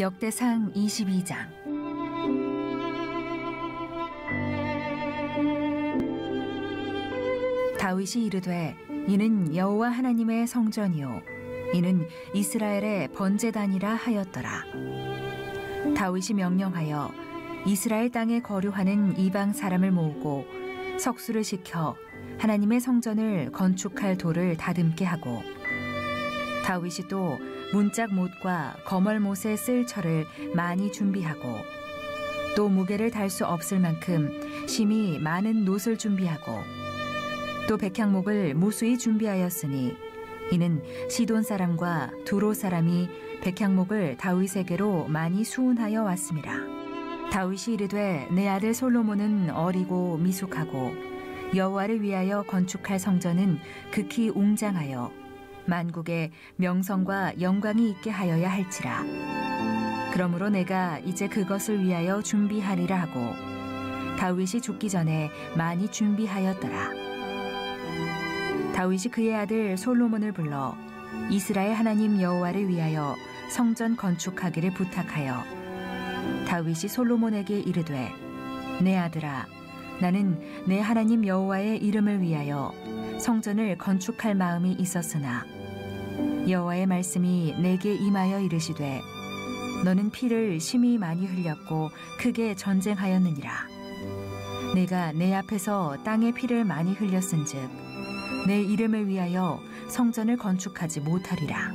역대상 22장. 다윗이 이르되 이는 여호와 하나님의 성전이요 이는 이스라엘의 번제단이라 하였더라. 다윗이 명령하여 이스라엘 땅에 거류하는 이방 사람을 모으고 석수를 시켜 하나님의 성전을 건축할 돌을 다듬게 하고, 다윗이 또 문짝못과 거멀못에 쓸 철을 많이 준비하고, 또 무게를 달 수 없을 만큼 심히 많은 놋을 준비하고, 또 백향목을 무수히 준비하였으니 이는 시돈 사람과 두로 사람이 백향목을 다윗에게로 많이 수운하여 왔음이라. 다윗이 이르되 내 아들 솔로몬은 어리고 미숙하고 여호와를 위하여 건축할 성전은 극히 웅장하여 만국에 명성과 영광이 있게 하여야 할지라. 그러므로 내가 이제 그것을 위하여 준비하리라 하고 다윗이 죽기 전에 많이 준비하였더라. 다윗이 그의 아들 솔로몬을 불러 이스라엘 하나님 여호와를 위하여 성전 건축하기를 부탁하여 다윗이 솔로몬에게 이르되 내 아들아, 나는 내 하나님 여호와의 이름을 위하여 성전을 건축할 마음이 있었으나 여호와의 말씀이 내게 임하여 이르시되 너는 피를 심히 많이 흘렸고 크게 전쟁하였느니라. 내가 내 앞에서 땅에 피를 많이 흘렸은즉 내 이름을 위하여 성전을 건축하지 못하리라.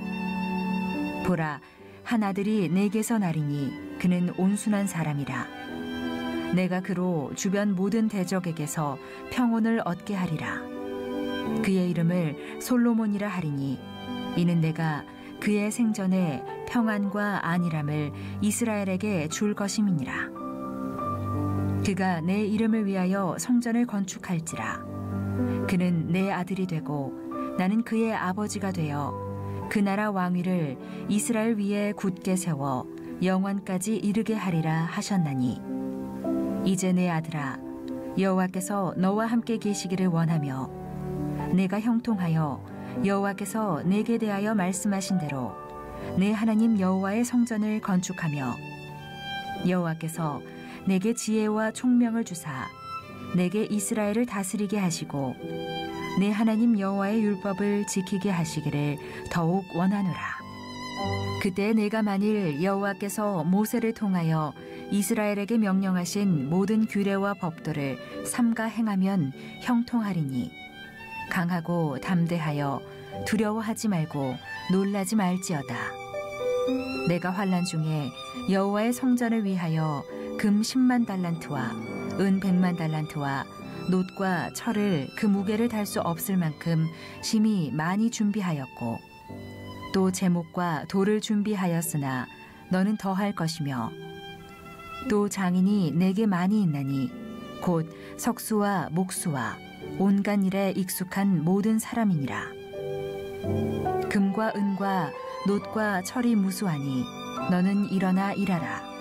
보라, 한 아들이 내게서 나리니 그는 온순한 사람이라. 내가 그로 주변 모든 대적에게서 평온을 얻게 하리라. 그의 이름을 솔로몬이라 하리니 이는 내가 그의 생전에 평안과 안일함을 이스라엘에게 줄 것임이니라. 그가 내 이름을 위하여 성전을 건축할지라. 그는 내 아들이 되고 나는 그의 아버지가 되어 그 나라 왕위를 이스라엘 위에 굳게 세워 영원까지 이르게 하리라 하셨나니, 이제 내 아들아, 여호와께서 너와 함께 계시기를 원하며 내가 형통하여 여호와께서 내게 대하여 말씀하신 대로 내 하나님 여호와의 성전을 건축하며 여호와께서 내게 지혜와 총명을 주사 내게 이스라엘을 다스리게 하시고 내 하나님 여호와의 율법을 지키게 하시기를 더욱 원하노라. 그때 내가 만일 여호와께서 모세를 통하여 이스라엘에게 명령하신 모든 규례와 법도를 삼가 행하면 형통하리니 강하고 담대하여 두려워하지 말고 놀라지 말지어다. 내가 환난 중에 여호와의 성전을 위하여 금 10만 달란트와 은 100만 달란트와 놋과 철을 그 무게를 달 수 없을 만큼 심히 많이 준비하였고, 또 제목과 돌을 준비하였으나 너는 더할 것이며, 또 장인이 내게 많이 있나니 곧 석수와 목수와 온갖 일에 익숙한 모든 사람이니라. 금과 은과 놋과 철이 무수하니 너는 일어나 일하라.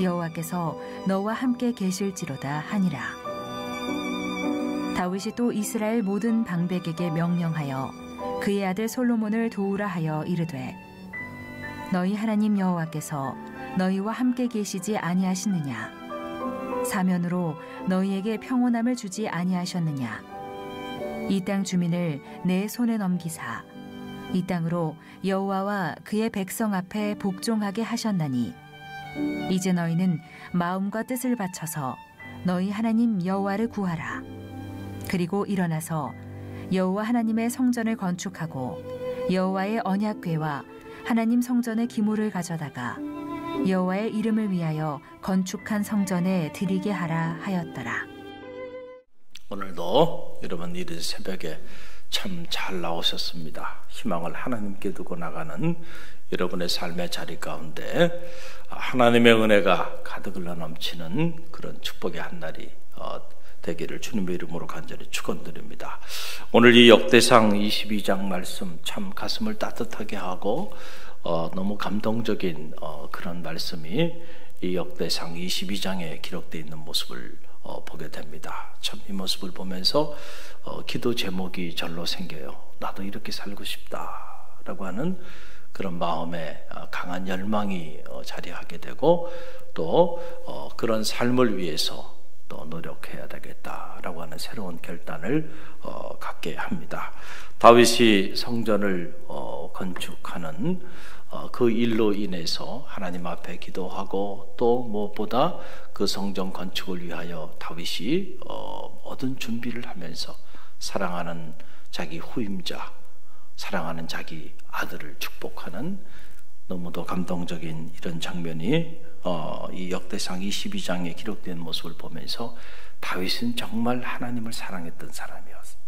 여호와께서 너와 함께 계실지로다 하니라. 다윗이 또 이스라엘 모든 방백에게 명령하여 그의 아들 솔로몬을 도우라 하여 이르되 너희 하나님 여호와께서 너희와 함께 계시지 아니하시느냐? 사면으로 너희에게 평온함을 주지 아니하셨느냐? 이 땅 주민을 내 손에 넘기사 이 땅으로 여호와와 그의 백성 앞에 복종하게 하셨나니, 이제 너희는 마음과 뜻을 바쳐서 너희 하나님 여호와를 구하라. 그리고 일어나서 여호와 하나님의 성전을 건축하고 여호와의 언약궤와 하나님 성전의 기물을 가져다가 여호와의 이름을 위하여 건축한 성전에 드리게 하라 하였더라. 오늘도 여러분 이른 새벽에 참 잘 나오셨습니다. 희망을 하나님께 두고 나가는 여러분의 삶의 자리 가운데 하나님의 은혜가 가득 흘러 넘치는 그런 축복의 한 날이 되기를 주님의 이름으로 간절히 축원드립니다. 오늘 이 역대상 22장 말씀 참 가슴을 따뜻하게 하고 너무 감동적인 그런 말씀이 이 역대상 22장에 기록되어 있는 모습을 보게 됩니다. 참 이 모습을 보면서 기도 제목이 절로 생겨요. 나도 이렇게 살고 싶다 라고 하는 그런 마음에 강한 열망이 자리하게 되고 또 그런 삶을 위해서 또 노력해야 되겠다라고 하는 새로운 결단을 갖게 합니다. 다윗이 성전을 건축하는 그 일로 인해서 하나님 앞에 기도하고 또 무엇보다 그 성전 건축을 위하여 다윗이 모든 준비를 하면서 사랑하는 자기 후임자, 사랑하는 자기 아들을 축복하는 너무도 감동적인 이런 장면이 이 역대상 22장에 기록된 모습을 보면서 다윗은 정말 하나님을 사랑했던 사람이었어요.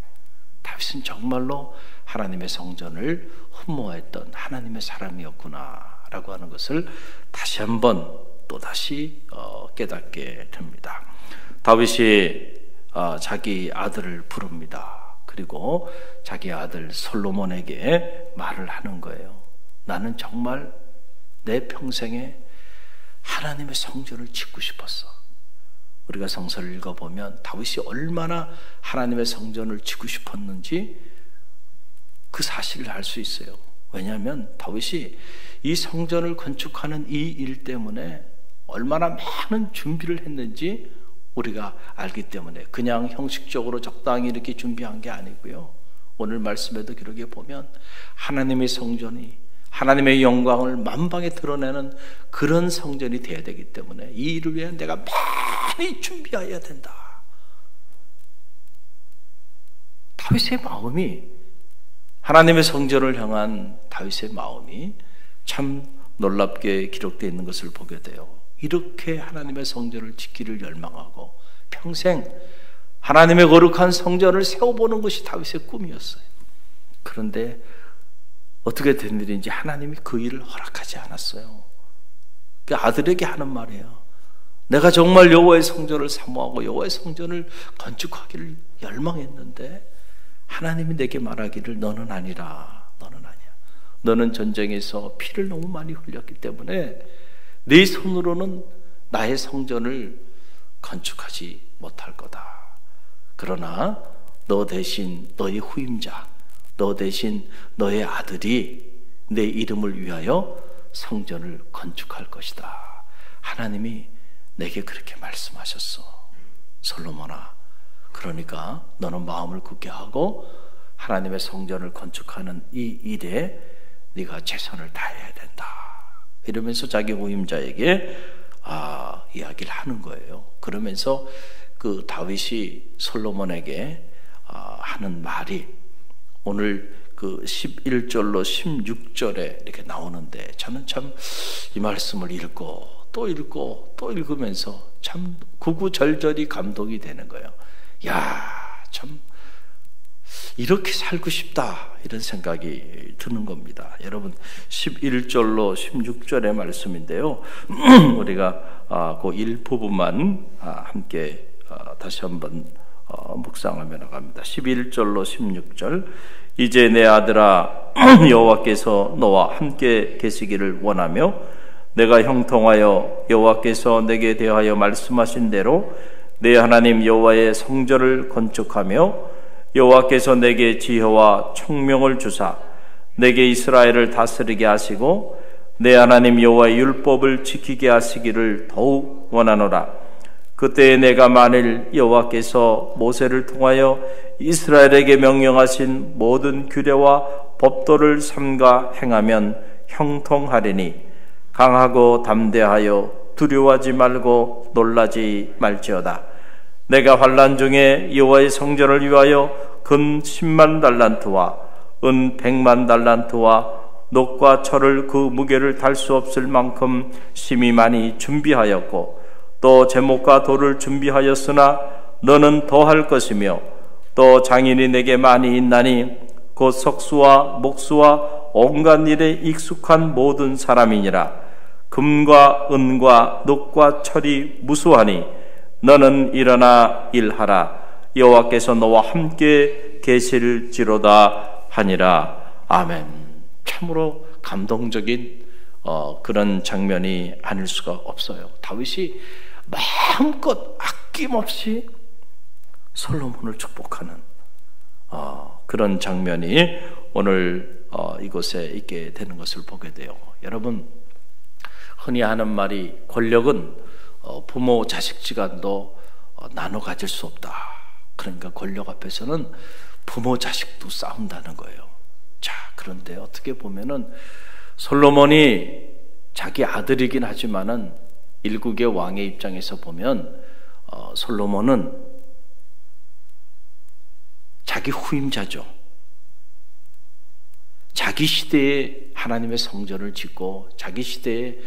다윗은 정말로 하나님의 성전을 흠모했던 하나님의 사람이었구나 라고 하는 것을 다시 한번 또다시 깨닫게 됩니다. 다윗이 자기 아들을 부릅니다. 그리고 자기 아들 솔로몬에게 말을 하는 거예요. 나는 정말 내 평생에 하나님의 성전을 짓고 싶었어. 우리가 성서를 읽어보면 다윗이 얼마나 하나님의 성전을 짓고 싶었는지 그 사실을 알 수 있어요. 왜냐하면 다윗이 이 성전을 건축하는 이 일 때문에 얼마나 많은 준비를 했는지 우리가 알기 때문에 그냥 형식적으로 적당히 이렇게 준비한 게 아니고요. 오늘 말씀에도 기록에 보면 하나님의 성전이 하나님의 영광을 만방에 드러내는 그런 성전이 되어야 되기 때문에 이 일을 위해 내가 많이 준비해야 된다. 다윗의 마음이, 하나님의 성전을 향한 다윗의 마음이 참 놀랍게 기록되어 있는 것을 보게 돼요. 이렇게 하나님의 성전을 짓기를 열망하고 평생 하나님의 거룩한 성전을 세워보는 것이 다윗의 꿈이었어요. 그런데 어떻게 된 일인지 하나님이 그 일을 허락하지 않았어요. 그 아들에게 하는 말이에요. 내가 정말 여호와의 성전을 사모하고 여호와의 성전을 건축하기를 열망했는데 하나님이 내게 말하기를 너는 아니라, 너는 아니야. 너는 전쟁에서 피를 너무 많이 흘렸기 때문에 네 손으로는 나의 성전을 건축하지 못할 거다. 그러나 너 대신 너의 후임자, 너 대신 너의 아들이 내 이름을 위하여 성전을 건축할 것이다. 하나님이 내게 그렇게 말씀하셨어. 솔로몬아, 그러니까 너는 마음을 굳게 하고 하나님의 성전을 건축하는 이 일에 네가 최선을 다해야 된다. 이러면서 자기 후임자에게 이야기를 하는 거예요. 그러면서 그 다윗이 솔로몬에게 하는 말이 오늘 그 11절로 16절에 이렇게 나오는데 저는 참 이 말씀을 읽고 또 읽고 또 읽으면서 참 구구절절이 감동이 되는 거예요. 야, 참 이렇게 살고 싶다 이런 생각이 드는 겁니다. 여러분 11절로 16절의 말씀인데요. 우리가 그 일부분만 함께 다시 한번 묵상하며 나갑니다. 11절로 16절. 이제 내 아들아, 여호와께서 너와 함께 계시기를 원하며 내가 형통하여 여호와께서 내게 대하여 말씀하신 대로 내 하나님 여호와의 성전을 건축하며 여호와께서 내게 지혜와 총명을 주사 내게 이스라엘을 다스리게 하시고 내 하나님 여호와의 율법을 지키게 하시기를 더욱 원하노라. 그때에 내가 만일 여호와께서 모세를 통하여 이스라엘에게 명령하신 모든 규례와 법도를 삼가 행하면 형통하리니 강하고 담대하여 두려워하지 말고 놀라지 말지어다. 내가 환난 중에 여호와의 성전을 위하여 금 10만 달란트와 은 100만 달란트와 녹과 철을 그 무게를 달 수 없을 만큼 심히 많이 준비하였고 또 제목과 돌을 준비하였으나 너는 더할 것이며 또 장인이 내게 많이 있나니 곧 석수와 목수와 온갖 일에 익숙한 모든 사람이니라. 금과 은과 녹과 철이 무수하니 너는 일어나 일하라. 여호와께서 너와 함께 계실지로다 하니라. 아멘. 참으로 감동적인 그런 장면이 아닐 수가 없어요. 다윗이 마음껏 아낌없이 솔로몬을 축복하는 그런 장면이 오늘 이곳에 있게 되는 것을 보게 돼요. 여러분, 흔히 하는 말이 권력은 부모 자식지간도 나눠 가질 수 없다. 그러니까 권력 앞에서는 부모 자식도 싸운다는 거예요. 자, 그런데 어떻게 보면은 솔로몬이 자기 아들이긴 하지만은 일국의 왕의 입장에서 보면 솔로몬은 자기 후임자죠. 자기 시대에 하나님의 성전을 짓고 자기 시대에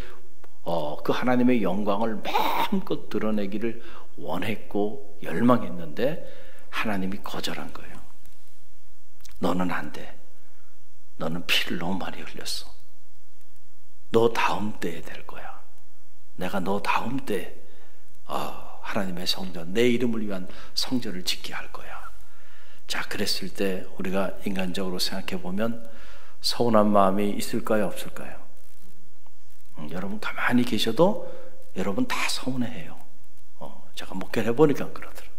그 하나님의 영광을 마음껏 드러내기를 원했고 열망했는데 하나님이 거절한 거예요. 너는 안 돼. 너는 피를 너무 많이 흘렸어. 너 다음 때에 될 거야. 내가 너 다음 때 하나님의 성전, 내 이름을 위한 성전을 짓게 할 거야. 자, 그랬을 때 우리가 인간적으로 생각해 보면 서운한 마음이 있을까요, 없을까요? 여러분 가만히 계셔도 여러분 다 서운해해요. 제가 목회를 해보니까 그러더라고요.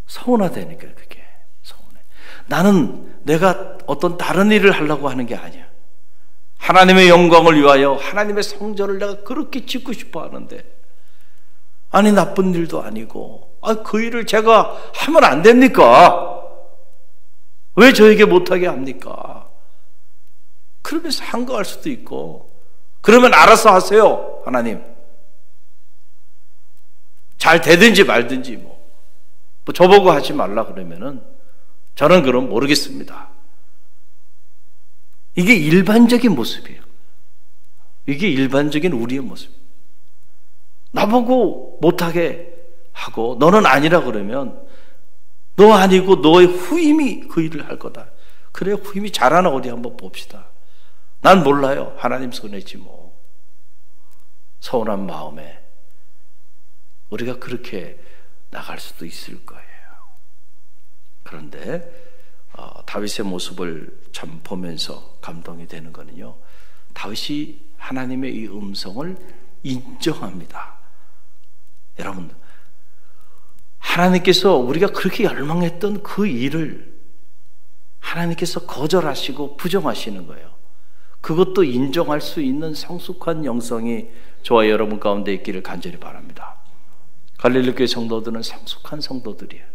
서운하다니까요. 그게 서운해. 나는 내가 어떤 다른 일을 하려고 하는 게 아니야. 하나님의 영광을 위하여 하나님의 성전을 내가 그렇게 짓고 싶어 하는데, 아니 나쁜 일도 아니고 그 일을 제가 하면 안 됩니까? 왜 저에게 못하게 합니까? 그러면서 한가할 수도 있고, 그러면 알아서 하세요. 하나님 잘 되든지 말든지 뭐 저보고 하지 말라 그러면은 저는 그럼 모르겠습니다. 이게 일반적인 모습이에요. 이게 일반적인 우리의 모습. 나보고 못하게 하고 너는 아니라 그러면 너 아니고 너의 후임이 그 일을 할 거다. 그래, 후임이 잘하나 어디 한번 봅시다. 난 몰라요. 하나님 손해지 뭐. 서운한 마음에 우리가 그렇게 나갈 수도 있을 거예요. 그런데 다윗의 모습을 참 보면서 감동이 되는 거는요, 다윗이 하나님의 이 음성을 인정합니다. 여러분, 하나님께서 우리가 그렇게 열망했던 그 일을 하나님께서 거절하시고 부정하시는 거예요. 그것도 인정할 수 있는 성숙한 영성이 저와 여러분 가운데 있기를 간절히 바랍니다. 갈릴리 교회 성도들은 성숙한 성도들이에요.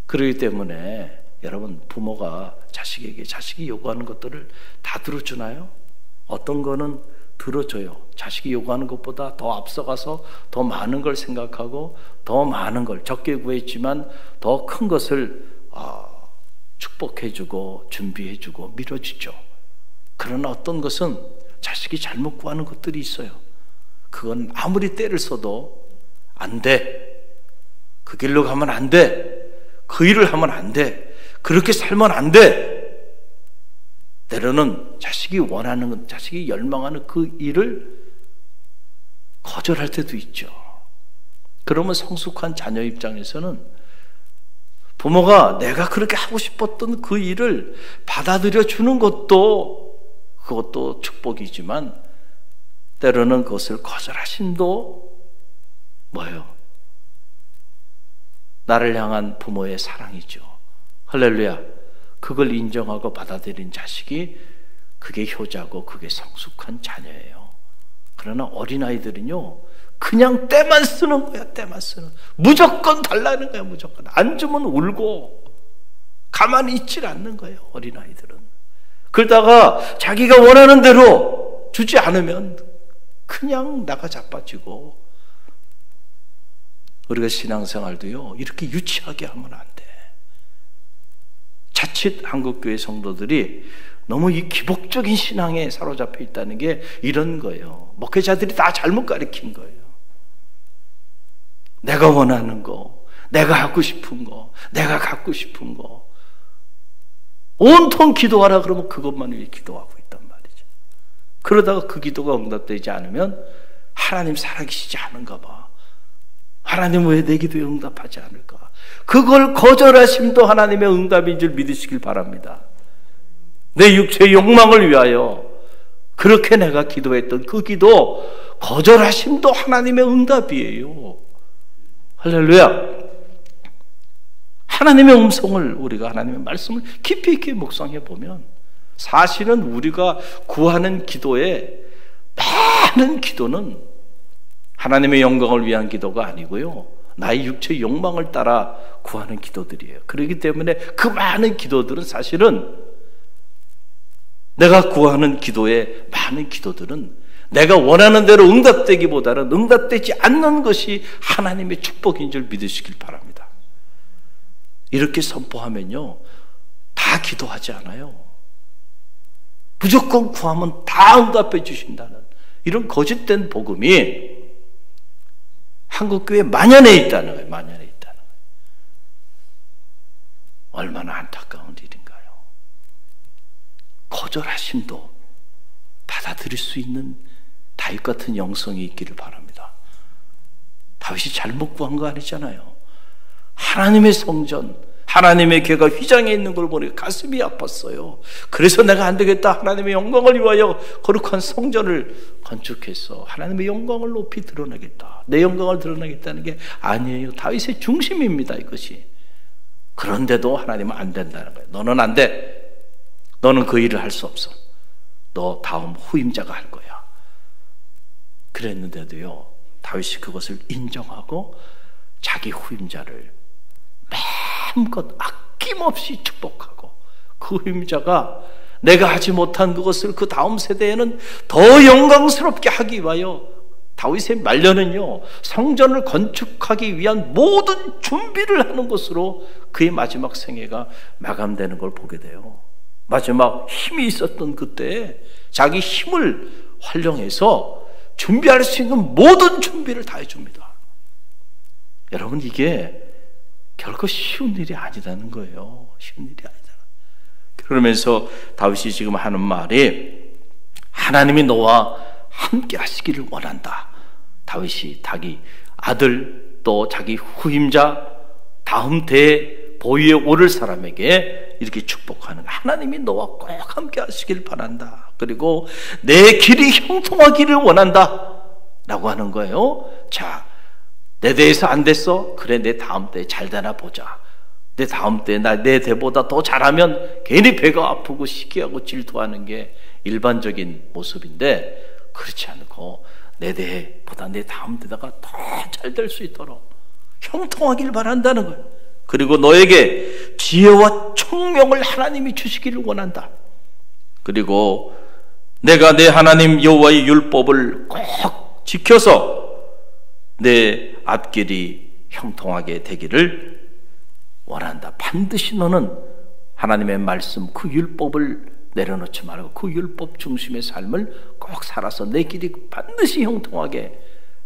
그렇기 때문에 여러분, 부모가 자식에게 자식이 요구하는 것들을 다 들어주나요? 어떤 거는 들어줘요. 자식이 요구하는 것보다 더 앞서가서 더 많은 걸 생각하고 더 많은 걸, 적게 구했지만 더 큰 것을 축복해주고 준비해주고 밀어주죠. 그러나 어떤 것은 자식이 잘못 구하는 것들이 있어요. 그건 아무리 때를 써도 안 돼. 그 길로 가면 안 돼. 그 일을 하면 안 돼. 그렇게 살면 안 돼. 때로는 자식이 원하는, 자식이 열망하는 그 일을 거절할 때도 있죠. 그러면 성숙한 자녀 입장에서는 부모가 내가 그렇게 하고 싶었던 그 일을 받아들여 주는 것도, 그것도 축복이지만 때로는 그것을 거절하심도 뭐예요? 나를 향한 부모의 사랑이죠. 할렐루야. 그걸 인정하고 받아들인 자식이 그게 효자고 그게 성숙한 자녀예요. 그러나 어린아이들은요, 그냥 때만 쓰는 거야. 때만 쓰는. 무조건 달라는 거야. 무조건. 안 주면 울고 가만히 있질 않는 거예요. 어린아이들은. 그러다가 자기가 원하는 대로 주지 않으면 그냥 나가 자빠지고, 우리가 신앙생활도요 이렇게 유치하게 하면 안 돼. 자칫 한국교회 성도들이 너무 이 기복적인 신앙에 사로잡혀 있다는 게 이런 거예요. 목회자들이 다 잘못 가르친 거예요. 내가 원하는 거, 내가 하고 싶은 거, 내가 갖고 싶은 거, 온통 기도하라 그러면 그것만 위해 기도하고 있단 말이죠. 그러다가 그 기도가 응답되지 않으면 하나님 살아계시지 않은가 봐. 하나님 왜 내 기도에 응답하지 않을까? 그걸 거절하심도 하나님의 응답인 줄 믿으시길 바랍니다. 내 육체의 욕망을 위하여 그렇게 내가 기도했던 그 기도 거절하심도 하나님의 응답이에요. 할렐루야. 하나님의 음성을, 우리가 하나님의 말씀을 깊이 있게 묵상해 보면 사실은 우리가 구하는 기도의 많은 기도는 하나님의 영광을 위한 기도가 아니고요, 나의 육체의 욕망을 따라 구하는 기도들이에요. 그렇기 때문에 그 많은 기도들은 사실은, 내가 구하는 기도의 많은 기도들은 내가 원하는 대로 응답되기보다는 응답되지 않는 것이 하나님의 축복인 줄 믿으시길 바랍니다. 이렇게 선포하면요, 다 기도하지 않아요. 무조건 구하면 다 응답해 주신다는 이런 거짓된 복음이 한국교회에 만연해 있다는 거예요. 만연해 있다는 거예요. 얼마나 안타까운 일인가요? 거절하심도 받아들일 수 있는 다윗 같은 영성이 있기를 바랍니다. 다윗이 잘못 구한 거 아니잖아요. 하나님의 성전, 하나님의 궤가 휘장에 있는 걸 보니 가슴이 아팠어요. 그래서 내가 안 되겠다, 하나님의 영광을 위하여 거룩한 성전을 건축해서 하나님의 영광을 높이 드러내겠다, 내 영광을 드러내겠다는 게 아니에요. 다윗의 중심입니다, 이것이. 그런데도 하나님은 안 된다는 거예요. 너는 안 돼. 너는 그 일을 할 수 없어. 너 다음 후임자가 할 거야. 그랬는데도요, 다윗이 그것을 인정하고 자기 후임자를 마음껏 아낌없이 축복하고, 그 후임자가 내가 하지 못한 그것을 그 다음 세대에는 더 영광스럽게 하기 위하여, 다윗의 말년은요, 성전을 건축하기 위한 모든 준비를 하는 것으로 그의 마지막 생애가 마감되는 걸 보게 돼요. 마지막 힘이 있었던 그때에 자기 힘을 활용해서 준비할 수 있는 모든 준비를 다 해줍니다. 여러분, 이게 결코 쉬운 일이 아니라는 거예요. 쉬운 일이 아니다. 그러면서 다윗이 지금 하는 말이, 하나님이 너와 함께 하시기를 원한다. 다윗이 자기 아들, 또 자기 후임자, 다음 대에 보위에 오를 사람에게 이렇게 축복하는, 하나님이 너와 꼭 함께 하시기를 바란다. 그리고 내 길이 형통하기를 원한다 라고 하는 거예요. 자, 내 대에서 안 됐어? 그래, 내 다음 때에 잘 되나 보자. 내 다음 때에 내 대보다 더 잘하면 괜히 배가 아프고 시기하고 질투하는 게 일반적인 모습인데, 그렇지 않고 내 대보다 내 다음 때다가 더 잘 될 수 있도록 형통하기를 바란다는 거예요. 그리고 너에게 지혜와 총명을 하나님이 주시기를 원한다. 그리고 내가 내 하나님 여호와의 율법을 꼭 지켜서 내 앞길이 형통하게 되기를 원한다. 반드시 너는 하나님의 말씀, 그 율법을 내려놓지 말고 그 율법 중심의 삶을 꼭 살아서 내 길이 반드시 형통하게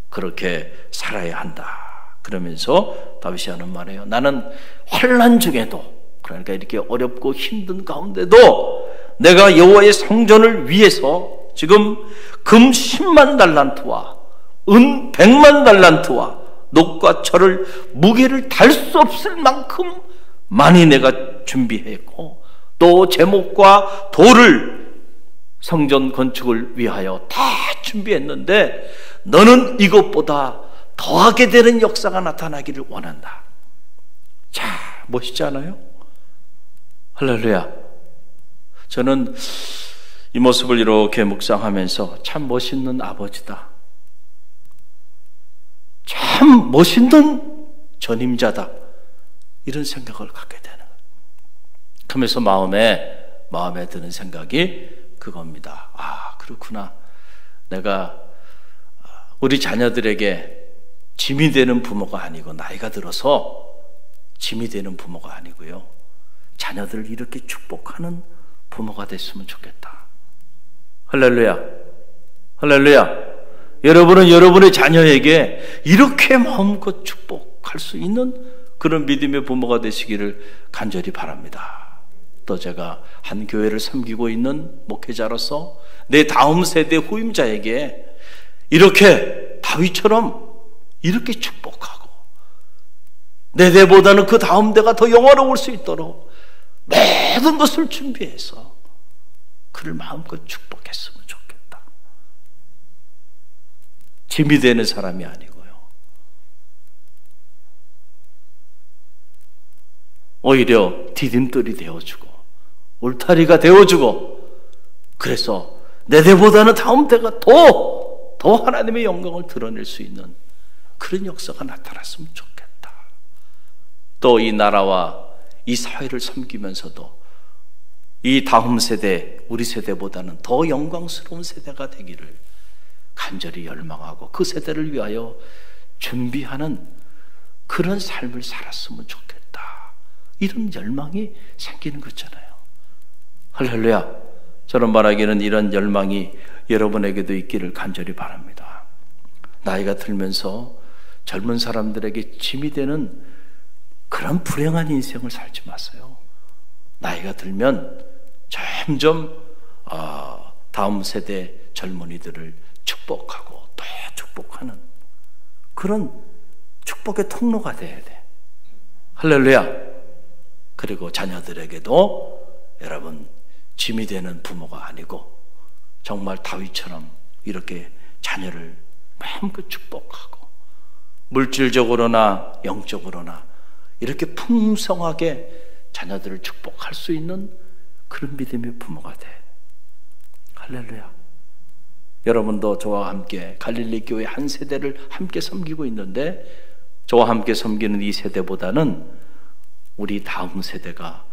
그렇게 살아야 한다. 그러면서 다윗이 하는 말이에요. 나는 환난 중에도, 그러니까 이렇게 어렵고 힘든 가운데도 내가 여호와의 성전을 위해서 지금 금 10만 달란트와 은 100만 달란트와 녹과 철을 무게를 달 수 없을 만큼 많이 내가 준비했고, 또 제목과 돌을 성전 건축을 위하여 다 준비했는데 너는 이것보다 더하게 되는 역사가 나타나기를 원한다. 자, 멋있지 않아요? 할렐루야. 저는 이 모습을 이렇게 묵상하면서 참 멋있는 아버지다, 참 멋있는 전임자다, 이런 생각을 갖게 되는 거예요. 그러면서 마음에 드는 생각이 그겁니다. 아, 그렇구나. 내가 우리 자녀들에게 짐이 되는 부모가 아니고, 나이가 들어서 짐이 되는 부모가 아니고요, 자녀들을 이렇게 축복하는 부모가 됐으면 좋겠다. 할렐루야. 할렐루야. 여러분은 여러분의 자녀에게 이렇게 마음껏 축복할 수 있는 그런 믿음의 부모가 되시기를 간절히 바랍니다. 또 제가 한 교회를 섬기고 있는 목회자로서 내 다음 세대 후임자에게 이렇게 다윗처럼 이렇게 축복하고 내 대보다는 그 다음 대가 더 영화로울 수 있도록 모든 것을 준비해서 그를 마음껏 축복했으면 좋겠다. 짐이 되는 사람이 아니고요, 오히려 디딤돌이 되어주고 울타리가 되어주고, 그래서 내 대보다는 다음 대가 더 하나님의 영광을 드러낼 수 있는 그런 역사가 나타났으면 좋겠다. 또 이 나라와 이 사회를 섬기면서도 이 다음 세대, 우리 세대보다는 더 영광스러운 세대가 되기를 간절히 열망하고 그 세대를 위하여 준비하는 그런 삶을 살았으면 좋겠다. 이런 열망이 생기는 거잖아요. 할렐루야. 저는 말하기는 이런 열망이 여러분에게도 있기를 간절히 바랍니다. 나이가 들면서 젊은 사람들에게 짐이 되는 그런 불행한 인생을 살지 마세요. 나이가 들면 점점 다음 세대 젊은이들을 축복하고 또 축복하는 그런 축복의 통로가 돼야 돼. 할렐루야. 그리고 자녀들에게도 여러분 짐이 되는 부모가 아니고 정말 다윗처럼 이렇게 자녀를 마음껏 축복하고 물질적으로나 영적으로나 이렇게 풍성하게 자녀들을 축복할 수 있는 그런 믿음의 부모가 돼. 할렐루야. 여러분도 저와 함께 갈릴리 교회 한 세대를 함께 섬기고 있는데, 저와 함께 섬기는 이 세대보다는 우리 다음 세대가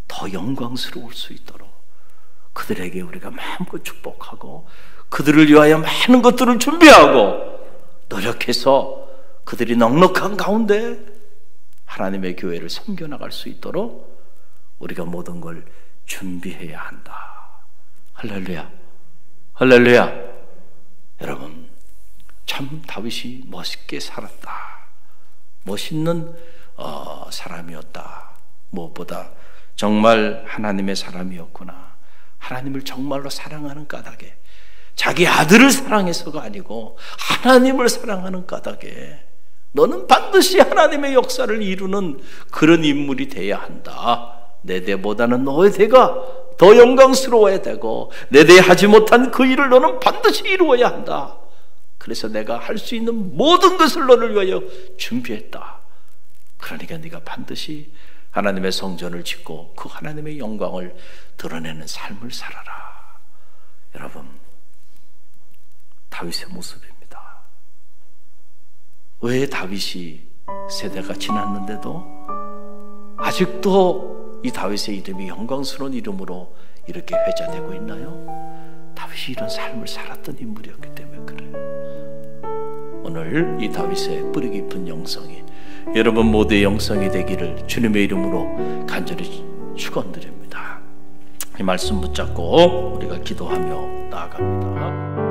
더 영광스러울 수 있도록 그들에게 우리가 마음껏 축복하고 그들을 위하여 많은 것들을 준비하고 노력해서 그들이 넉넉한 가운데 하나님의 교회를 섬겨나갈 수 있도록 우리가 모든 걸 준비해야 한다. 할렐루야. 할렐루야. 여러분, 참 다윗이 멋있게 살았다. 멋있는 사람이었다. 무엇보다 정말 하나님의 사람이었구나. 하나님을 정말로 사랑하는 까닭에, 자기 아들을 사랑해서가 아니고 하나님을 사랑하는 까닭에 너는 반드시 하나님의 역사를 이루는 그런 인물이 돼야 한다. 내 대보다는 너의 대가 더 영광스러워야 되고 내 대 하지 못한 그 일을 너는 반드시 이루어야 한다. 그래서 내가 할 수 있는 모든 것을 너를 위하여 준비했다. 그러니까 네가 반드시 하나님의 성전을 짓고 그 하나님의 영광을 드러내는 삶을 살아라. 여러분, 다윗의 모습입니다. 왜 다윗이 세대가 지났는데도 아직도 이 다윗의 이름이 영광스러운 이름으로 이렇게 회자되고 있나요? 다윗이 이런 삶을 살았던 인물이었기 때문에 그래요. 오늘 이 다윗의 뿌리 깊은 영성이 여러분 모두의 영성이 되기를 주님의 이름으로 간절히 축원드립니다. 이 말씀 붙잡고 우리가 기도하며 나아갑니다.